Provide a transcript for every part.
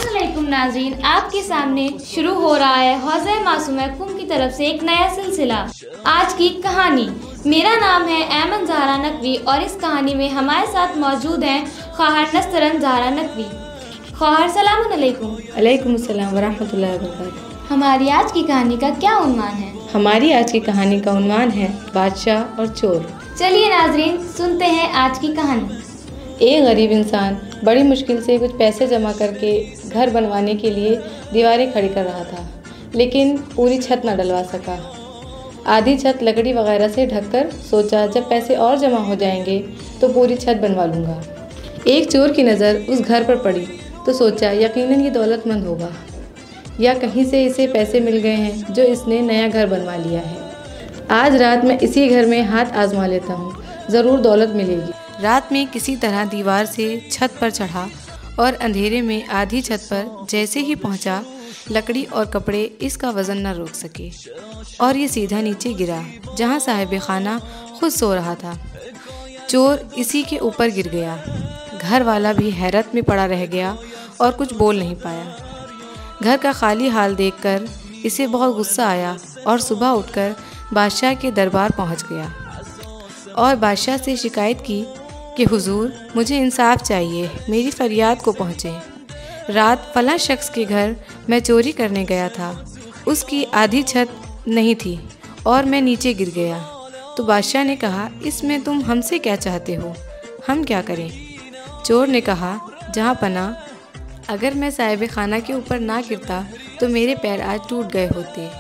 अस्सलामुअलैकुम नाज़रीन, आपके सामने शुरू हो रहा है हौज़े मासूमा कुम की तरफ से एक नया सिलसिला। आज की कहानी। मेरा नाम है ऐमन ज़हरा नकवी और इस कहानी में हमारे साथ मौजूद हैं ख्वाहर नस्तरन ज़हरा नकवी। ख्वाहर सलाम अलैकुम। अलैकुम अस्सलाम व रहमतुल्लाहि व बरकातुहू। हमारी आज की कहानी का क्या उन्वान है? हमारी आज की कहानी का उन्वान है बादशाह और चोर। चलिए नाज़रीन, सुनते हैं आज की कहानी। एक गरीब इंसान बड़ी मुश्किल से कुछ पैसे जमा करके घर बनवाने के लिए दीवारें खड़ी कर रहा था, लेकिन पूरी छत न डलवा सका। आधी छत लकड़ी वगैरह से ढककर सोचा जब पैसे और जमा हो जाएंगे तो पूरी छत बनवा लूँगा। एक चोर की नज़र उस घर पर पड़ी तो सोचा यकीनन ये दौलतमंद होगा, या कहीं से इसे पैसे मिल गए हैं जो इसने नया घर बनवा लिया है। आज रात मैं इसी घर में हाथ आजमा लेता हूँ, ज़रूर दौलत मिलेगी। रात में किसी तरह दीवार से छत पर चढ़ा और अंधेरे में आधी छत पर जैसे ही पहुंचा, लकड़ी और कपड़े इसका वज़न न रोक सके और ये सीधा नीचे गिरा जहां साहिब खाना खुद सो रहा था। चोर इसी के ऊपर गिर गया। घर वाला भी हैरत में पड़ा रह गया और कुछ बोल नहीं पाया। घर का खाली हाल देखकर इसे बहुत गुस्सा आया और सुबह उठकर बादशाह के दरबार पहुंच गया और बादशाह से शिकायत की कि हुजूर, मुझे इंसाफ चाहिए, मेरी फरियाद को पहुँचें। रात फलां शख्स के घर मैं चोरी करने गया था, उसकी आधी छत नहीं थी और मैं नीचे गिर गया। तो बादशाह ने कहा, इसमें तुम हमसे क्या चाहते हो, हम क्या करें? चोर ने कहा, जहाँ पना, अगर मैं साहिब खाना के ऊपर ना गिरता तो मेरे पैर आज टूट गए होते।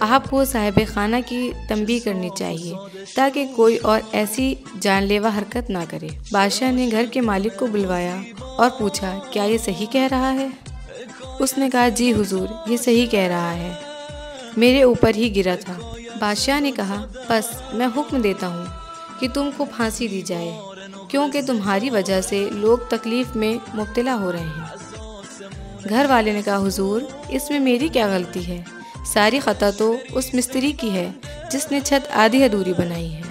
आपको साहिब खाना की तंबीह करनी चाहिए ताकि कोई और ऐसी जानलेवा हरकत ना करे। बादशाह ने घर के मालिक को बुलवाया और पूछा, क्या ये सही कह रहा है? उसने कहा, जी हुजूर, ये सही कह रहा है, मेरे ऊपर ही गिरा था। बादशाह ने कहा, बस मैं हुक्म देता हूँ कि तुमको फांसी दी जाए, क्योंकि तुम्हारी वजह से लोग तकलीफ़ में मुब्तला हो रहे हैं। घर वाले ने कहा, हुजूर, इसमें मेरी क्या गलती है? सारी ख़ता तो उस मिस्त्री की है जिसने छत आधी अधूरी बनाई है।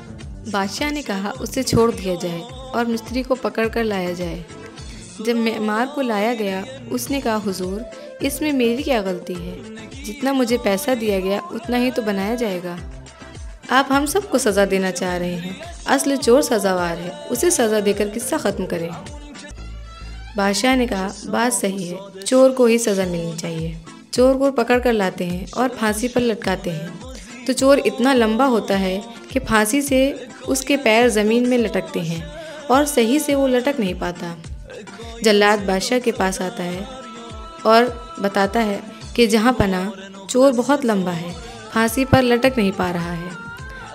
बादशाह ने कहा, उसे छोड़ दिया जाए और मिस्त्री को पकड़ कर लाया जाए। जब मेमार को लाया गया, उसने कहा, हुजूर, इसमें मेरी क्या गलती है? जितना मुझे पैसा दिया गया उतना ही तो बनाया जाएगा। आप हम सबको सज़ा देना चाह रहे हैं। असल चोर सज़ावार है, उसे सज़ा देकर किस्सा ख़त्म करें। बादशाह ने कहा, बात सही है, चोर को ही सज़ा मिलनी चाहिए। चोर को पकड़ कर लाते हैं और फांसी पर लटकाते हैं तो चोर इतना लंबा होता है कि फांसी से उसके पैर ज़मीन में लटकते हैं और सही से वो लटक नहीं पाता। जल्लाद बादशाह के पास आता है और बताता है कि जहाँ पना, चोर बहुत लंबा है, फांसी पर लटक नहीं पा रहा है।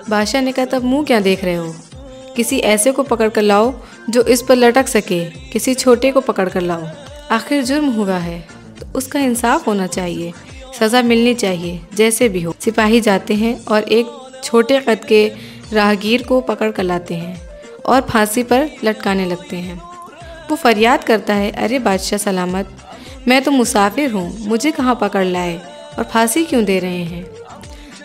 बादशाह ने कहा, तब मुँह क्या देख रहे हो? किसी ऐसे को पकड़ कर लाओ जो इस पर लटक सके, किसी छोटे को पकड़ कर लाओ। आखिर जुर्म हुआ है तो उसका इंसाफ होना चाहिए, सज़ा मिलनी चाहिए, जैसे भी हो। सिपाही जाते हैं और एक छोटे कद के राहगीर को पकड़ कर लाते हैं और फांसी पर लटकाने लगते हैं। वो फरियाद करता है, अरे बादशाह सलामत, मैं तो मुसाफिर हूँ, मुझे कहाँ पकड़ लाए और फांसी क्यों दे रहे हैं?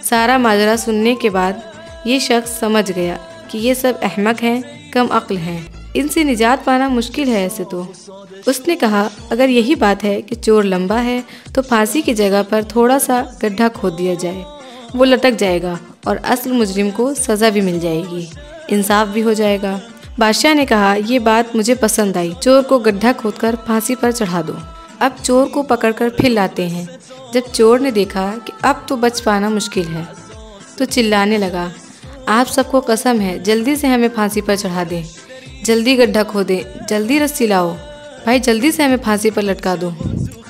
सारा माजरा सुनने के बाद ये शख्स समझ गया कि ये सब अहमक हैं, कम अक्ल हैं, इनसे निजात पाना मुश्किल है। ऐसे तो उसने कहा, अगर यही बात है कि चोर लंबा है तो फांसी की जगह पर थोड़ा सा गड्ढा खोद दिया जाए, वो लटक जाएगा और असल मुजरिम को सज़ा भी मिल जाएगी, इंसाफ भी हो जाएगा। बादशाह ने कहा, ये बात मुझे पसंद आई, चोर को गड्ढा खोदकर फांसी पर चढ़ा दो। अब चोर को पकड़कर फिर लाते हैं। जब चोर ने देखा कि अब तो बच पाना मुश्किल है तो चिल्लाने लगा, आप सबको कसम है, जल्दी से हमें फांसी पर चढ़ा दें, जल्दी गड्ढा खोदें, जल्दी रस्सी लाओ, भाई जल्दी से हमें फांसी पर लटका दो।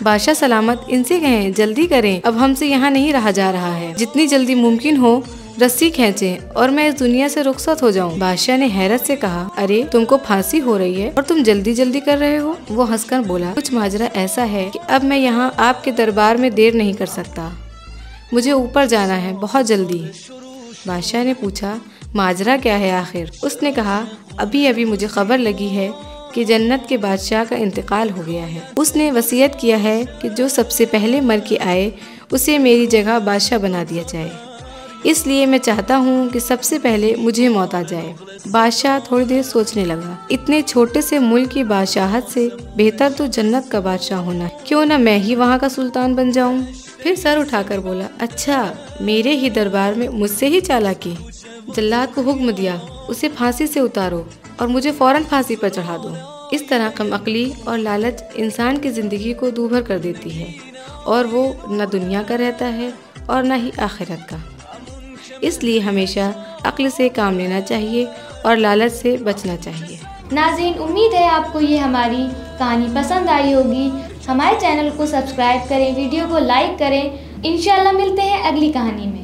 बादशाह सलामत, इनसे कहें जल्दी करें, अब हमसे यहाँ नहीं रहा जा रहा है, जितनी जल्दी मुमकिन हो रस्सी खींचें और मैं इस दुनिया से रुखसत हो जाऊं। बादशाह ने हैरत से कहा, अरे तुमको फांसी हो रही है और तुम जल्दी जल्दी कर रहे हो? वो हंसकर बोला, कुछ माजरा ऐसा है कि अब मैं यहाँ आपके दरबार में देर नहीं कर सकता, मुझे ऊपर जाना है बहुत जल्दी। बादशाह ने पूछा, माजरा क्या है आखिर? उसने कहा, अभी अभी मुझे खबर लगी है कि जन्नत के बादशाह का इंतकाल हो गया है। उसने वसीयत किया है कि जो सबसे पहले मर के आए उसे मेरी जगह बादशाह बना दिया जाए। اس لیے میں چاہتا ہوں کہ سب سے پہلے مجھے موت آ جائے۔ بادشاہ تھوڑی دیر سوچنے لگا، اتنے چھوٹے سے ملک کی بادشاہت سے بہتر تو جنت کا بادشاہ ہونا ہے، کیوں نہ میں ہی وہاں کا سلطان بن جاؤں۔ پھر سر اٹھا کر بولا، اچھا میرے ہی دربار میں مجھ سے ہی چالاکی۔ جلاد کو حکم دیا، اسے پھانسی سے اتارو اور مجھے فوراً پھانسی پر چڑھا دو۔ اس طرح کم عقلی اور لالچ انسان کی زندگی کو دوبھر کر دیتی ہے، اور وہ نہ دنیا کا رہتا ہے اور نہ ہی آخرت کا۔ اس لیے ہمیشہ عقل سے کام لینا چاہیے اور لالچ سے بچنا چاہیے۔ ناظرین، امید ہے آپ کو یہ ہماری کہانی پسند آئی ہوگی۔ ہمارے چینل کو سبسکرائب کریں، ویڈیو کو لائک کریں۔ انشاءاللہ ملتے ہیں اگلی کہانی میں۔